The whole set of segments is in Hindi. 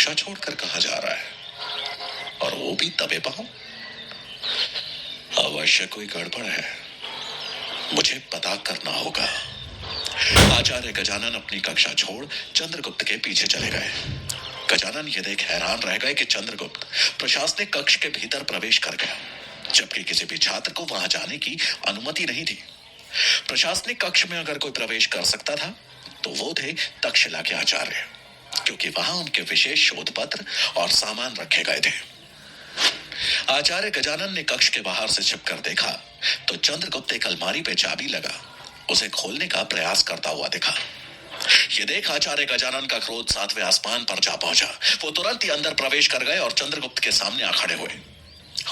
कक्षा छोड़कर कहाँ जा रहा है, और वो भी दबे पांव? अवश्य कोई गड़बड़ है, मुझे पता करना होगा। आचार्य गजानन अपनी कक्षा छोड़ चंद्रगुप्त के पीछे चले गए। गजानन ये देख हैरान रह गए कि चंद्रगुप्त प्रशासनिक कक्ष के भीतर प्रवेश कर गया, जबकि किसी भी छात्र को वहां जाने की अनुमति नहीं थी। प्रशासनिक कक्ष में अगर कोई प्रवेश कर सकता था तो वो थे तक्षशिला के आचार्य, क्योंकि वहां उनके विशेष शोध पत्र और सामान रखे गए थे। आचार्य गजानन ने कक्ष के बाहर से छिपकर देखा तो चंद्रगुप्त एक अलमारी पे चाबी लगा उसे खोलने का प्रयास करता हुआ दिखा। ये देख आचार्य गजानन का क्रोध 7वें आसमान पर जा पहुंचा। वो तुरंत ही अंदर प्रवेश कर गए और चंद्रगुप्त के सामने आ खड़े हुए।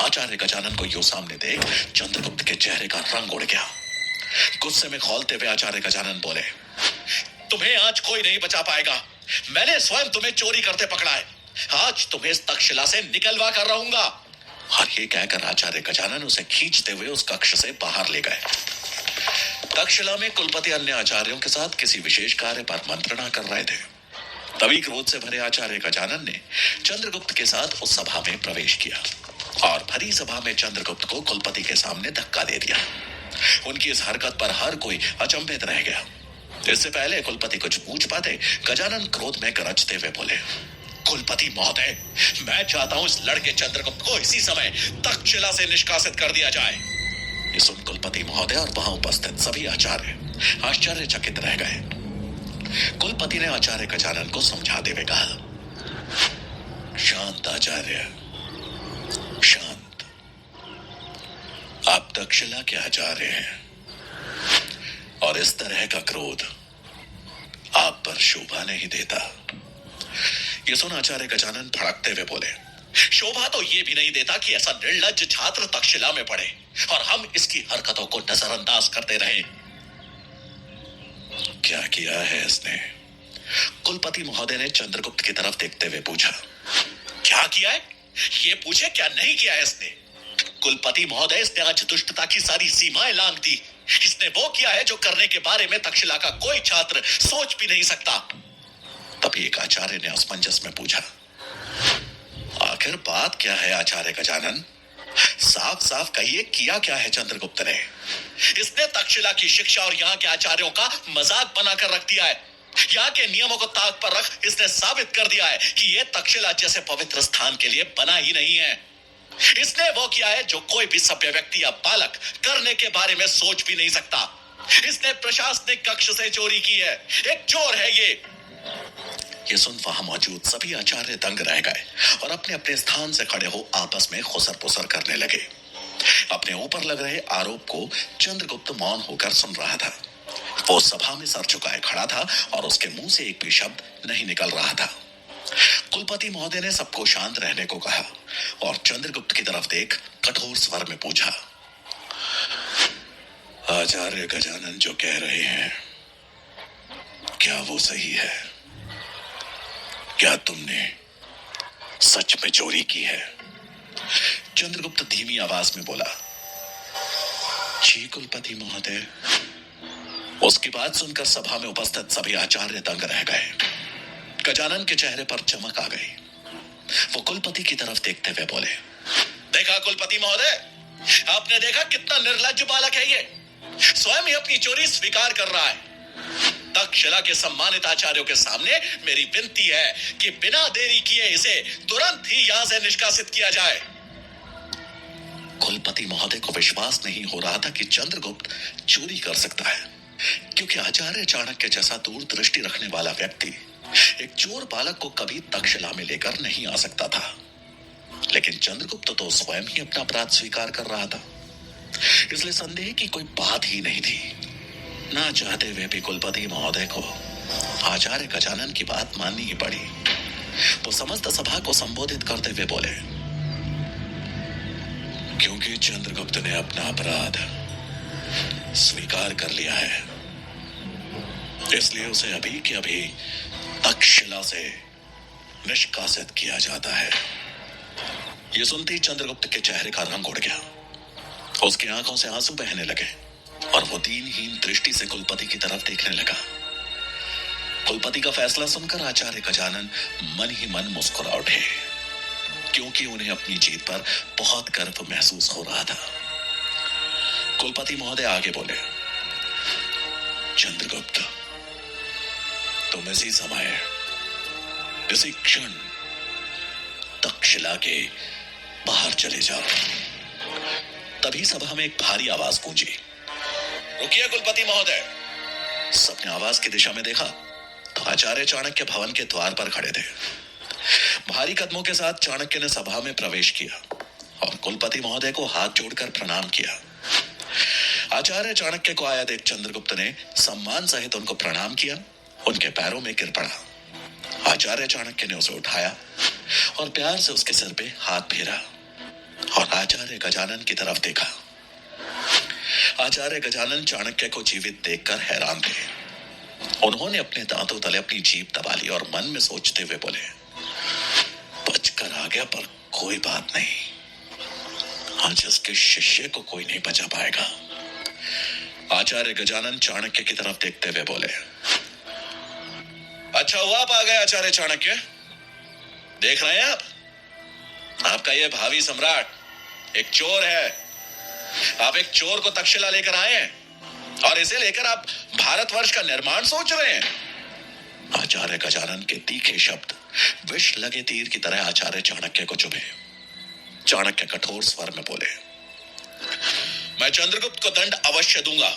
आचार्य गजानन को यूं सामने देख चंद्रगुप्त के चेहरे का रंग उड़ गया। गुस्से में खौलते हुए आचार्य गजानन बोले, तुम्हें आज कोई नहीं बचा पाएगा। मैंने स्वयं तुम्हें चोरी करते पकड़ा है। आज तुम्हें इस तक्षशिला से निकलवा कर रहूंगा। और ये कहकर आचार्य गजानन उसे खींचते हुए उस कक्ष से बाहर ले गए। तक्षशिला में कुलपति अन्य आचार्यों के साथ किसी विशेष कार्य पर मंत्रणा कर रहे थे। तभी क्रोध से भरे आचार्य गजानन ने चंद्रगुप्त के साथ उस सभा में प्रवेश किया और भरी सभा में चंद्रगुप्त को कुलपति के सामने धक्का दे दिया। उनकी इस हरकत पर हर कोई अचंभित रह गया। इससे पहले कुलपति कुछ पूछ पाते, गजानन क्रोध में गरजते हुए बोले, कुलपति महोदय, मैं चाहता हूं इस लड़के चंद्रगुप्त को इसी समय तक्षशिला से निष्कासित कर दिया जाए। ये सुन कुलपति महोदय और वहां उपस्थित सभी आचार्य आश्चर्यचकित रह गए। कुलपति ने आचार्य गजानन को समझाते हुए कहा, शांत आचार्य, शांत। आप तक्षशिला के आचार्य हैं और इस तरह का क्रोध आप पर शोभा नहीं देता। ये सुन आचार्य गजानन भड़कते हुए बोले, शोभा तो ये भी नहीं देता कि ऐसा निर्लज्ज छात्र तक्षशिला में पड़े और हम इसकी हरकतों को नजरअंदाज करते रहे। क्या किया है इसने? कुलपति महोदय ने चंद्रगुप्त की तरफ देखते हुए पूछा। क्या किया है? ये पूछे क्या नहीं किया है इसने? कुलपति महोदय, इसने आज दुष्टता की सारी सीमाएं लांघ दी। इसने वो किया है जो करने के बारे में तक्षशिला का कोई छात्र सोच भी नहीं सकता। तभी एक आचार्य ने असमंजस में पूछा, आखिर बात क्या है आचार्य गजानन? साफ साफ कहिए, किया क्या है चंद्रगुप्त ने? इसने तक्षशिला की शिक्षा और यहाँ के आचार्यों का मजाक बनाकर रख दिया है। यहाँ के नियमों को ताक पर रख इसने साबित कर दिया है कि ये तक्षशिला जैसे पवित्र स्थान के लिए बना ही नहीं है। इसने वो किया है जो कोई भी सभ्य व्यक्ति या बालक करने के बारे में सोच भी नहीं सकता। इसने प्रशासनिक कक्ष से चोरी की है। एक चोर है ये। सुन वहां मौजूद सभी आचार्य दंग रह गए और अपने अपने स्थान से खड़े हो आपस में खुसर पुसर करने लगे। अपने ऊपर लग रहे आरोप को चंद्रगुप्त मौन होकर सुन रहा था। वो सभा में सर झुकाए खड़ा था और उसके मुंह से एक भी शब्द नहीं निकल रहा था। कुलपति महोदय ने सबको शांत रहने को कहा और चंद्रगुप्त की तरफ देख कठोर स्वर में पूछा, आचार्य गजानन जो कह रहे हैं, क्या वो सही है? क्या तुमने सच में चोरी की है? चंद्रगुप्त धीमी आवाज में बोला, जी कुलपति महोदय। उसकी बात सुनकर सभा में उपस्थित सभी आचार्य दंग रह गए। गजानन के चेहरे पर चमक आ गई। वो कुलपति की तरफ देखते हुए बोले, देखा कुलपति महोदय, आपने देखा कितना निर्लज्ज बालक है ये। स्वयं ही अपनी चोरी स्वीकार कर रहा है। तक्षशिला के सम्मानित आचार्यों के सामने मेरी विनती है कि बिना देरी किए इसे तुरंत ही यहां से निष्कासित किया जाए। कुलपति महोदय को विश्वास नहीं हो रहा था कि चंद्रगुप्त चोरी कर सकता है, क्योंकि आचार्य चाणक्य जैसा दूरदृष्टि रखने वाला व्यक्ति एक चोर बालक को कभी तक्षशिला में लेकर नहीं आ सकता था। लेकिन चंद्रगुप्त तो स्वयं ही अपना अपराध स्वीकार कर रहा था, इसलिए संदेह की कोई बात ही नहीं थी। ना चाहते हुए भी कुलपति महोदय को आचार्य गजानन की बात माननी ही पड़ी। वो समस्त सभा को संबोधित करते हुए बोले, क्योंकि चंद्रगुप्त ने अपना अपराध स्वीकार कर लिया है, इसलिए उसे अभी के अभी तक्षशिला से निष्कासित किया जाता है। ये सुनते ही चंद्रगुप्त के चेहरे का रंग उड़ गया। उसकी आंखों से आंसू बहने लगे और वो दीनहीन दृष्टि से कुलपति की तरफ देखने लगा। कुलपति का फैसला सुनकर आचार्य गजानन मन ही मन मुस्कुरा उठे, क्योंकि उन्हें अपनी जीत पर बहुत गर्व महसूस हो रहा था। कुलपति महोदय आगे बोले, चंद्रगुप्त, तुम इसी समय, इसी क्षण तक्षशिला के बाहर चले जाओ। तभी सभा में एक भारी आवाज गूंजी, रुकिए कुलपति महोदय। सबने आवाज की दिशा में देखा तो आचार्य चाणक्य भवन के द्वार पर खड़े थे। भारी कदमों के साथ चाणक्य ने सभा में प्रवेश किया और कुलपति महोदय को हाथ जोड़कर प्रणाम किया। आचार्य चाणक्य को आया देख चंद्रगुप्त ने सम्मान सहित उनको प्रणाम किया, उनके पैरों में गिर पड़ा। आचार्य चाणक्य ने उसे उठाया और प्यार से उसके सिर पे हाथ फेरा और आचार्य गजानन की तरफ देखा। आचार्य गजानन चाणक्य को जीवित देखकर हैरान थे। उन्होंने अपने दांतों तले अपनी जीभ दबा ली और मन में सोचते हुए बोले, बचकर आ गया पर कोई बात नहीं, आज इसके शिष्य को कोई नहीं बचा पाएगा। आचार्य गजानन चाणक्य की तरफ देखते हुए बोले, अच्छा हुआ आप आ गए आचार्य चाणक्य। देख रहे हैं आपका यह भावी सम्राट एक चोर है। आप एक चोर को तक्षशिला लेकर आए हैं और इसे लेकर आप भारतवर्ष का निर्माण सोच रहे हैं। आचार्य गजानन के तीखे शब्द विष लगे तीर की तरह आचार्य चाणक्य को चुभे। चाणक्य कठोर स्वर में बोले, मैं चंद्रगुप्त को दंड अवश्य दूंगा,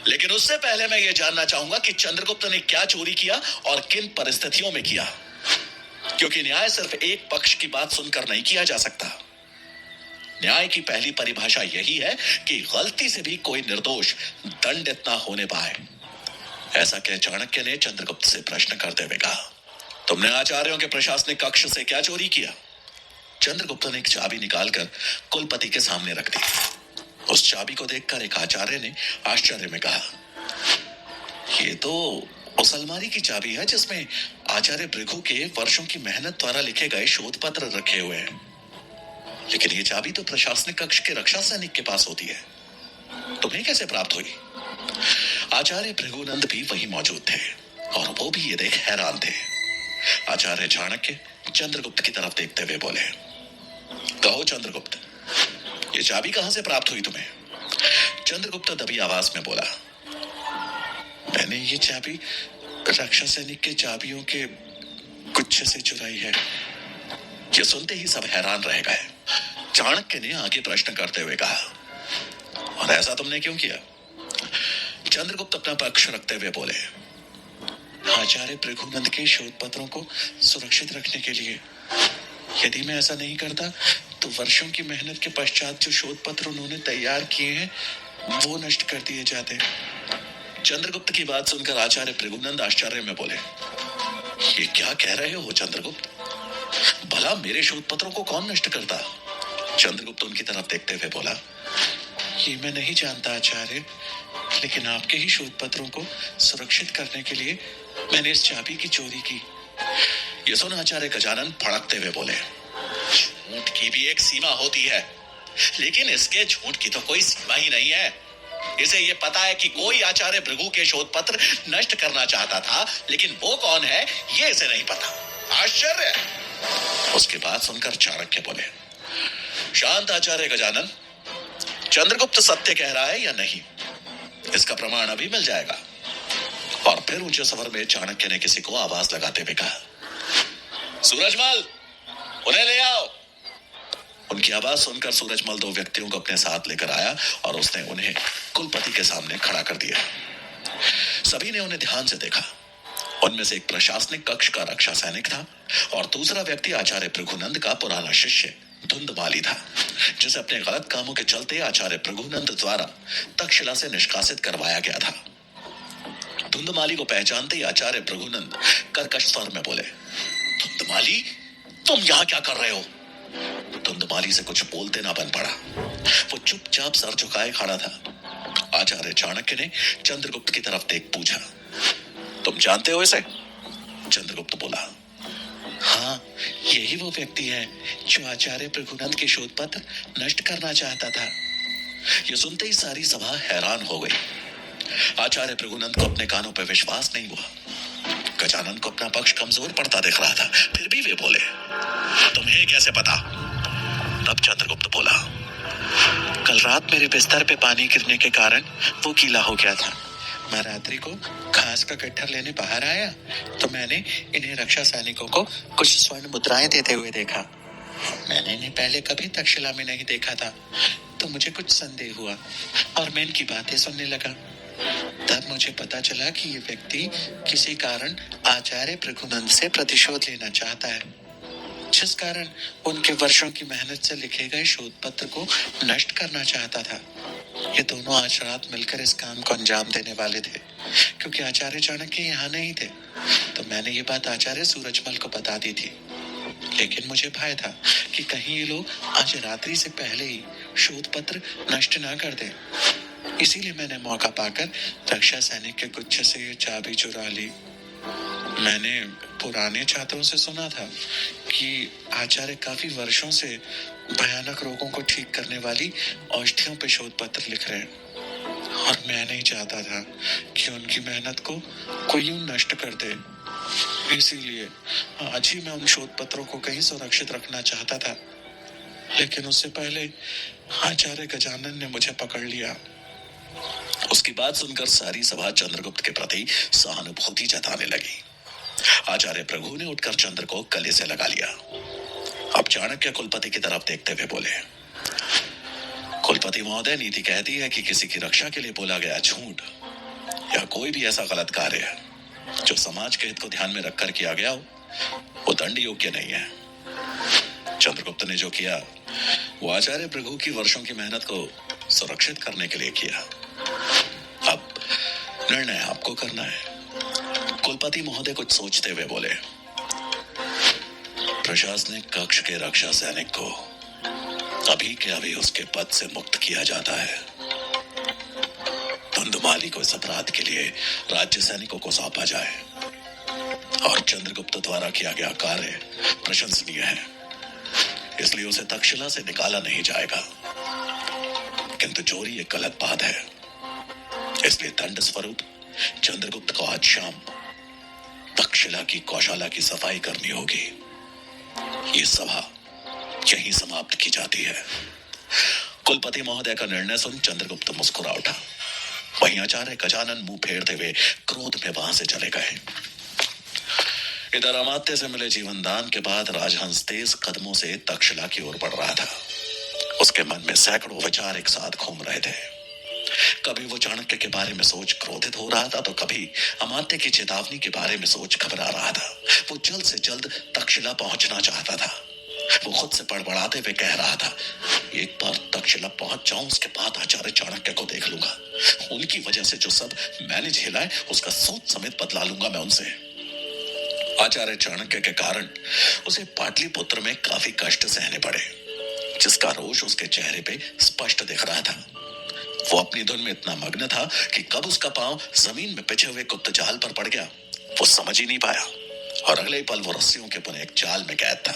लेकिन उससे पहले मैं यह जानना चाहूंगा कि चंद्रगुप्त ने क्या चोरी किया और किन परिस्थितियों में किया, क्योंकि न्याय सिर्फ एक पक्ष की बात सुनकर नहीं किया जा सकता। न्याय की पहली परिभाषा यही है कि गलती से भी कोई निर्दोष दंडित ना होने पाए। ऐसा कह चाणक्य ने चंद्रगुप्त से प्रश्न करते हुए कहा, तुमने आचार्यों के प्रशासनिक कक्ष से क्या चोरी किया? चंद्रगुप्त ने एक चाबी निकालकर कुलपति के सामने रख दी। उस चाबी को देखकर एक आचार्य ने आश्चर्य में कहा, ये तो उस अलमारी की चाबी है जिसमें आचार्य भृगु के वर्षों की मेहनत द्वारा लिखे गए शोध पत्र रखे हुए हैं। लेकिन ये चाबी तो प्रशासनिक कक्ष के रक्षा सैनिक के पास होती है, तुम्हें कैसे प्राप्त हुई? आचार्य भृगुनंद भी वहीं मौजूद थे और वो भी ये देख हैरान थे। आचार्य चाणक्य चंद्रगुप्त की तरफ देखते हुए बोले, कहो चंद्रगुप्त, ये चाबी कहां से प्राप्त हुई तुम्हें? चंद्रगुप्त दबी आवाज में बोला, मैंने ये चाबी रक्षा सैनिक के चाबियों के गुच्छे से चुराई है। ये सुनते ही सब हैरान रह गए। चाणक्य ने आगे प्रश्न करते हुए कहा, और ऐसा तुमने क्यों किया? चंद्रगुप्त अपना पक्ष रखते हुए बोले, आचार्य भृगुनंद के शोध पत्रों को सुरक्षित रखने के लिए। यदि मैं ऐसा नहीं करता तो वर्षों की मेहनत के पश्चात जो शोध पत्र उन्होंने तैयार किए हैं वो नष्ट कर दिए जाते। चंद्रगुप्त की बात सुनकर आचार्य भृगुनंद आश्चर्य में बोले, ये क्या कह रहे हो चंद्रगुप्त? भला मेरे शोध पत्रों को कौन नष्ट करता? चंद्रगुप्त उनकी तरफ देखते हुए बोला, ये मैं नहीं जानता आचार्य, लेकिन आपके ही शोध पत्रों को सुरक्षित करने के लिए मैंने इस चाबी की चोरी की। ये सुन आचार्य गजानन भड़कते हुए बोले, झूठ की भी एक सीमा होती है, लेकिन इसके झूठ की तो कोई सीमा ही नहीं है। इसे ये पता है कि कोई आचार्य भृगु के शोध पत्र नष्ट करना चाहता था, लेकिन वो कौन है ये इसे नहीं पता। आश्चर्य। उसके बाद सुनकर चाणक्य बोले, शांत आचार्य गजानन, चंद्रगुप्त सत्य कह रहा है या नहीं, इसका प्रमाण अभी मिल जाएगा। और फिर ऊंचे स्वर में चाणक्य ने किसी को आवाज लगाते हुए कहा, सूरजमल, उन्हें ले आओ। उनकी आवाज सुनकर सूरजमल दो व्यक्तियों को अपने साथ लेकर आया और उसने उन्हें कुलपति के सामने खड़ा कर दिया। सभी ने उन्हें ध्यान से देखा। उनमें से एक प्रशासनिक कक्ष का रक्षा सैनिक था और दूसरा व्यक्ति आचार्य भृगुनंद का पुराना शिष्य धुंधमाली था, जिसे अपने गलत कामों के चलते आचार्य भृगुनंद द्वारा तक्षशिला से निष्कासित करवाया गया था। धुंधमाली को पहचानते ही आचार्य भृगुनंद कर्कश स्वर में बोले, धुंधमाली, तुम यहाँ क्या कर रहे हो? धुंधमाली से कुछ बोलते ना बन पड़ा। वो चुपचाप सर झुकाए खड़ा था। आचार्य चाणक्य ने चंद्रगुप्त की तरफ देख पूछा, तुम जानते हो इसे? चंद्रगुप्त बोला, हाँ, यही वो व्यक्ति है जो आचार्य भृगुनंद के शोध पत्र नष्ट करना चाहता था। ये सुनते ही सारी सभा हैरान हो गई। आचार्य भृगुनंद को अपने कानों पर विश्वास नहीं हुआ। गजानन को अपना पक्ष कमजोर पड़ता दिख रहा था, फिर भी वे बोले, तुम्हें कैसे पता? तब चंद्रगुप्त बोला, कल रात मेरे बिस्तर पे पानी गिरने के कारण वो गीला हो गया था। मैं रात्रि को घास का गट्ठर लेने बाहर आया तो मैंने इन्हें रक्षा सैनिकों को कुछ स्वर्ण मुद्राएं देते हुए देखा। मैंने इन्हें पहले कभी तक्षशिला में नहीं देखा था, तो मुझे कुछ संदेह हुआ और मैं इनकी बातें सुनने लगा। तब मुझे पता चला कि ये व्यक्ति किसी कारण आचार्य भृगुनंद से प्रतिशोध लेना चाहता है, जिस कारण उनके वर्षों की मेहनत से लिखे गए शोध पत्र को नष्ट करना चाहता था। ये दोनों आज रात मिलकर इस काम को अंजाम देने वाले थे। क्योंकि आचार्य चाणक्य यहाँ नहीं थे, तो मैंने ये बात आचार्य सूरजमल को बता दी थी। लेकिन मुझे भय था कि कहीं ये लोग आज रात्रि से पहले ही शोध पत्र नष्ट ना कर दें। इसीलिए मैंने मौका पाकर रक्षा सैनिक के गुच्छे से ये चाबी चुरा ली। मैंने पुराने छात्रों से सुना था कि आचार्य काफी वर्षों से भयानक रोगों को ठीक करने वाली औषधियों पे शोध पत्र लिख रहे हैं, और मैं नहीं चाहता था कि उनकी मेहनत को कोई यूं नष्ट कर दे। इसीलिए आज ही मैं उन शोध पत्रों को कहीं सुरक्षित रखना चाहता था, लेकिन उससे पहले आचार्य गजानन ने मुझे पकड़ लिया। उसकी बात सुनकर सारी सभा चंद्रगुप्त के प्रति सहानुभूति जताने लगी। आचार्य भृगु ने उठकर चंद्र को गले से लगा लिया। अब चाणक्य कुलपति की तरफ देखते हुए बोले, कुलपति महोदय, नीति कहती है कि किसी की रक्षा के लिए बोला गया झूठ या कोई भी ऐसा गलत कार्य जो समाज के हित को ध्यान में रखकर किया गया हो, वो दंड योग्य नहीं है। चंद्रगुप्त ने जो किया वो आचार्य भृगु की वर्षों की मेहनत को सुरक्षित करने के लिए किया। अब निर्णय आपको करना है। कुलपति महोदय कुछ सोचते हुए बोले, प्रशासनिक कक्ष के रक्षा सैनिक को अभी के अभी उसके पद से मुक्त किया जाता है। धुंधुमाली को इस अपराध के लिए राज्य सैनिकों को सौंपा जाए, और चंद्रगुप्त द्वारा किया गया कार्य प्रशंसनीय है, इसलिए उसे तक्षशिला से निकाला नहीं जाएगा। किंतु चोरी एक गलत बात है, इसलिए दंड स्वरूप चंद्रगुप्त को आज शाम तक्षशिला की गौशाला की सफाई करनी होगी। ये सभा यहीं समाप्त की जाती है। कुलपति महोदय का निर्णय सुन चंद्रगुप्त मुस्कुरा उठा। वहीं आचार्य गजानन मुंह फेरते हुए क्रोध में वहां से चले गए। इधर अमात्य से मिले जीवन दान के बाद राजहंस तेज कदमों से तक्षशिला की ओर बढ़ रहा था। उसके मन में सैकड़ों विचार एक साथ घूम रहे थे। कभी वो चाणक्य के बारे में सोच क्रोधित हो रहा था, तो कभी अमात्य की चेतावनी के बारे में सोच घबरा रहा था। वो जल्द से जल्द तक्षशिला पहुंचना चाहता था। वो खुद से बड़बड़ाते हुए कह रहा था, एक बार तक्षशिला पहुंच जाऊं, उसके बाद आचार्य चाणक्य को देख लूंगा। उनकी वजह से जो सब मैंने झेला है उसका सूद समेत बदला लूंगा मैं उनसे। आचार्य चाणक्य के कारण उसे पाटलिपुत्र में काफी कष्ट सहने पड़े, जिसका रोष उसके चेहरे पे स्पष्ट दिख रहा था। वो अपनी धुन में इतना मग्न था कि कब उसका पांव जमीन में पिछे हुए गुप्त जाल पर पड़ गया वो समझ ही नहीं पाया, और अगले पल वो रस्सियों के बुने एक जाल में कैद था।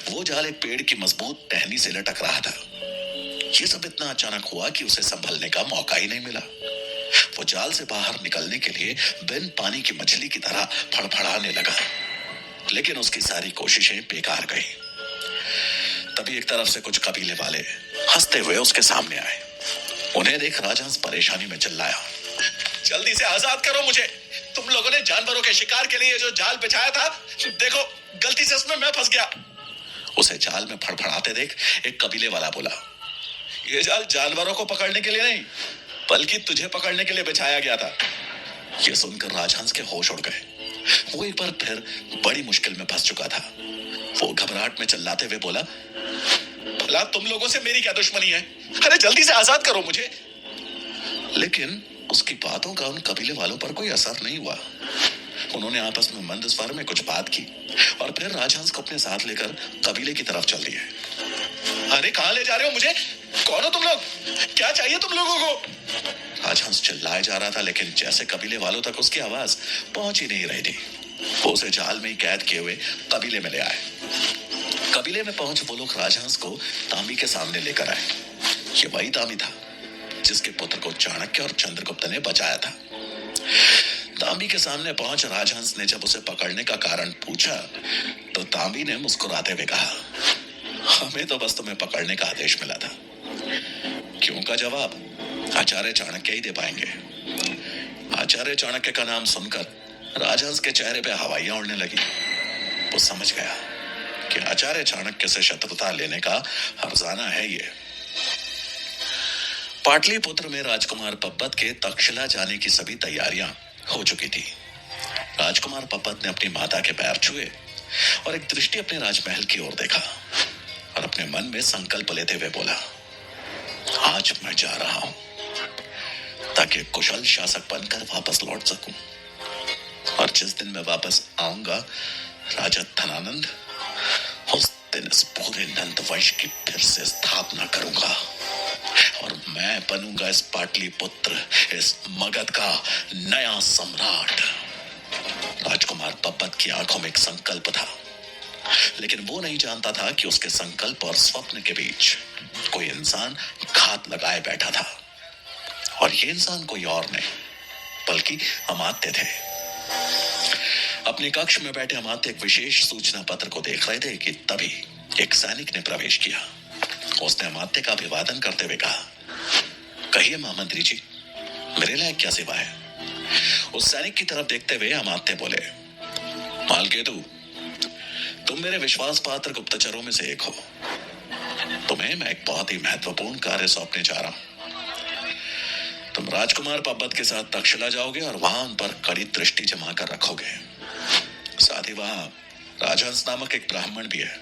वो जाल एक पेड़ की मजबूत टहनी से लटक रहा था। ये सब इतना अचानक हुआ कि उसे संभलने का मौका ही नहीं मिला। वो जाल से बाहर निकलने के लिए बिन पानी की मछली की तरह फड़फड़ाने लगा, लेकिन उसकी सारी कोशिशें बेकार गई। तभी एक तरफ से कुछ कबीले वाले हंसते हुए उसके सामने आए। उन्हें देख राजहंस परेशानी में चिल्लाया, जल्दी से आजाद करो मुझे। तुम लोगों ने जानवरों के शिकार के लिए जो जाल बिछाया था, देखो गलती से उसमें मैं फंस गया। उसे जाल में फड़फड़ाते देख एक कबीले वाला बोला, ये जाल जानवरों को पकड़ने के लिए नहीं, बल्कि तुझे पकड़ने के लिए बिछाया गया था। ये सुनकर राजहंस के होश उड़ गए। वो एक बार फिर बड़ी मुश्किल में फंस चुका था। वो घबराहट में चिल्लाते हुए बोला, भला तुम लोगों से मेरी क्या दुश्मनी है? अरे जल्दी से आजाद करो मुझे। लेकिन उसकी बातों का उन कबीले वालों पर कोई असर नहीं हुआ। उन्होंने आपस में मंद स्वर में कुछ बात की और फिर राजहंस को अपने साथ लेकर कबीले की तरफ चल दिए। अरे कहाँ ले जा रहे हो मुझे? कौन हो तुम लोग? क्या चाहिए तुम लोगों को? राजहंस चिल्लाए जा रहा था, लेकिन जैसे कबीले वालों तक उसकी आवाज पहुंच ही नहीं रही थी। वो उसे जाल में ही कैद किए हुए कबीले में ले आए। कबीले में पहुंच वो लोग राजहंस को तांबी के सामने लेकर आए। ये वही तांबी था जिसके पुत्र को चाणक्य और चंद्रगुप्त ने बचाया था। तांबी के सामने पहुंच राजहंस ने जब उसे पकड़ने का कारण पूछा तो तांबी ने मुस्कुराते हुए कहा, हमें तो बस तुम्हें पकड़ने का आदेश मिला था। क्यों का जवाब आचार्य चाणक्य ही दे पाएंगे। आचार्य चाणक्य का नाम सुनकर राजहंस के चेहरे पे हवाइयां उड़ने लगी। वो समझ गया कि आचार्य चाणक्य से शत्रुता लेने का हर्जाना है ये। पाटलिपुत्र में राजकुमार पब्बत के तक्षशिला जाने की सभी तैयारियां हो चुकी थी। राजकुमार पब्बत ने अपनी माता के पैर छुए और एक दृष्टि अपने राजमहल की ओर देखा और अपने मन में संकल्प लेते हुए बोला, आज मैं जा रहा हूं ताकि कुशल शासक बनकर वापस लौट सकूं, और जिस दिन मैं वापस आऊंगा राजा धनानंद, उस दिन इस पूरे नंद वंश की फिर से स्थापना करूंगा और मैं बनूंगा इस पाटलिपुत्र, इस मगध का नया सम्राट। राजकुमार पब्बत की आंखों में एक संकल्प था, लेकिन वो नहीं जानता था कि उसके संकल्प और स्वप्न के बीच कोई इंसान घात लगाए बैठा था, और ये इंसान कोई और नहीं बल्कि अमात्य थे। अपने कक्ष में बैठे अमात्य एक विशेष सूचना पत्र को देख रहे थे कि तभी एक सैनिक ने प्रवेश किया। उसने अमात्य का अभिवादन करते हुए कहा, कहिए महामंत्री जी, मेरे लायक क्या सेवा है। उस सैनिक की तरफ देखते हुए अमात्य बोले, मालकेतु, तुम मेरे विश्वास पात्र गुप्तचरों में से एक हो। तुम्हें मैं एक बहुत ही महत्वपूर्ण कार्य सौंपने जा रहा हूं। तुम राजकुमार पब्बत के साथ तक्षशिला जाओगे और वहां उन पर कड़ी दृष्टि जमा कर रखोगे। साथ ही वहां राजहंस नामक एक ब्राह्मण भी है,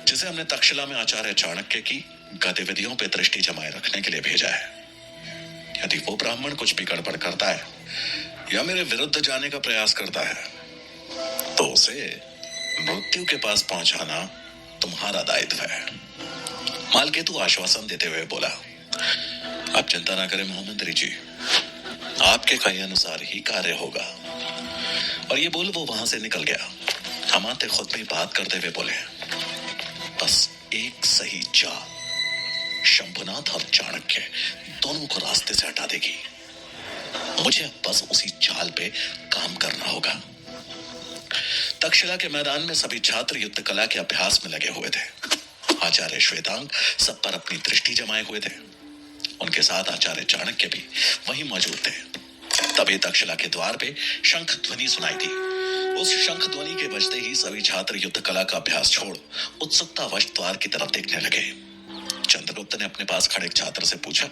जिसे हमने तक्षशिला में आचार्य चाणक्य की गतिविधियों पर दृष्टि जमाए रखने के लिए भेजा है। यदि वो ब्राह्मण कुछ भी गड़बड़ करता है या मेरे विरुद्ध जाने का प्रयास करता है तो उसे मृत्यु के पास पहुंचाना तुम्हारा दायित्व है। मालकेतु आश्वासन देते हुए बोला, आप चिंता ना करें महामंत्री जी, आपके कहे अनुसार ही कार्य होगा। और ये बोल वो वहां से निकल गया। अमात्य खुद में बात करते हुए बोले, बस एक सही चाल शंभुनाथ और चाणक्य दोनों को रास्ते से हटा देगी। मुझे बस उसी चाल पे काम करना होगा। तक्षशिला के मैदान में सभी छात्र युद्ध कला के अभ्यास में लगे हुए थे। आचार्य श्वेतांग सब पर अपनी दृष्टि जमाए हुए थे। उनके साथ आचार्य चाणक्य भी वहीं मौजूद थे। तभी तक्षशिला के द्वार पे शंख ध्वनि सुनाई दी। उस शंख ध्वनि के बजते ही सभी छात्र युद्ध कला का अभ्यास छोड़ उत्सुकतावश द्वार की तरफ देखने लगे। चंद्रगुप्त ने अपने पास खड़े छात्र से पूछा,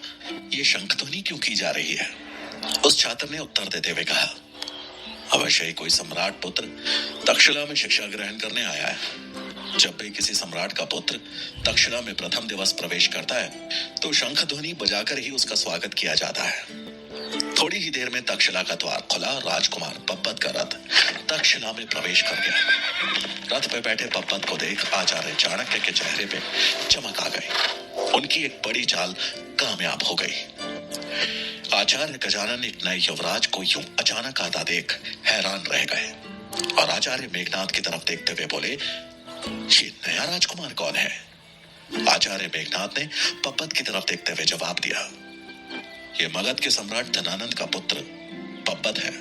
ये शंख ध्वनि क्यों की जा रही है। उस छात्र ने उत्तर देते हुए कहा, अवश्य ही कोई सम्राट पुत्र तक्षशिला में शिक्षा ग्रहण करने आया है। जब भी किसी सम्राट का पुत्र तक्षशिला में प्रथम दिवस प्रवेश करता है तो शंख ध्वनि बजाकर ही उसका स्वागत किया जाता है। थोड़ी ही देर में तक्षशिला का द्वार खुला। राजकुमार पब्बत का रथ तक्षशिला में प्रवेश कर गया। रथ पे बैठे पब्बत को देख आचार्य चाणक्य के चेहरे पे चमक आ गई। उनकी एक बड़ी चाल कामयाब हो गई। आचार्य गजानन एक नए युवराज को यूं अचानक आता देख हैरान रह गए और आचार्य मेघनाद की तरफ देखते हुए बोले, ये नया राजकुमार कौन है। आचार्य मेघनाद ने पब्बत की तरफ देखते हुए जवाब दिया, ये मगध के सम्राट धनानंद का पुत्र पब्बत है।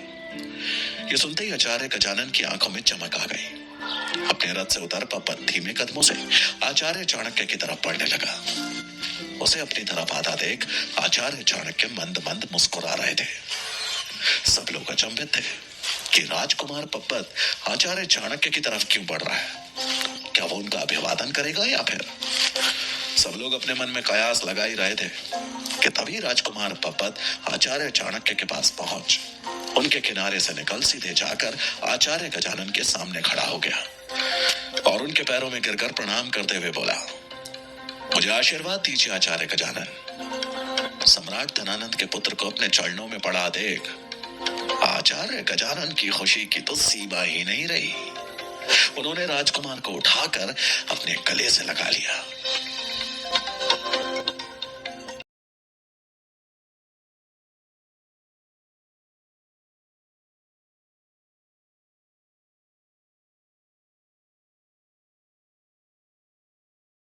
ये सुनते ही आचार्य गजानन की आंखों में चमक आ गई। अपने रथ से उतर पब्बत धीमे कदमों से आचार्य चाणक्य की तरफ बढ़ने लगा। उसे अपनी तरफ आता देख आचार्य चाणक्य मंद मंद मुस्कुरा रहे थे। सब लोग अचंभित थे कि राजकुमार पब्बत आचार्य चाणक्य की तरफ क्यों बढ़ रहा है। क्या वो उनका अभिवादन करेगा या फिर। सब लोग अपने मन में कयास लगा ही रहे थे कि तभी राजकुमार पब्बत आचार्य चाणक्य के पास पहुंच उनके किनारे से निकल सीधे जाकर आचार्य गजानन के सामने खड़ा हो गया और उनके पैरों में गिरकर प्रणाम करते हुए बोला, मुझे आशीर्वाद दीजिए आचार्य गजानन। सम्राट धनानंद के पुत्र को अपने चरणों में पड़ा देख आचार्य गजानन की खुशी की तो सीमा ही नहीं रही। उन्होंने राजकुमार को उठाकर अपने गले से लगा लिया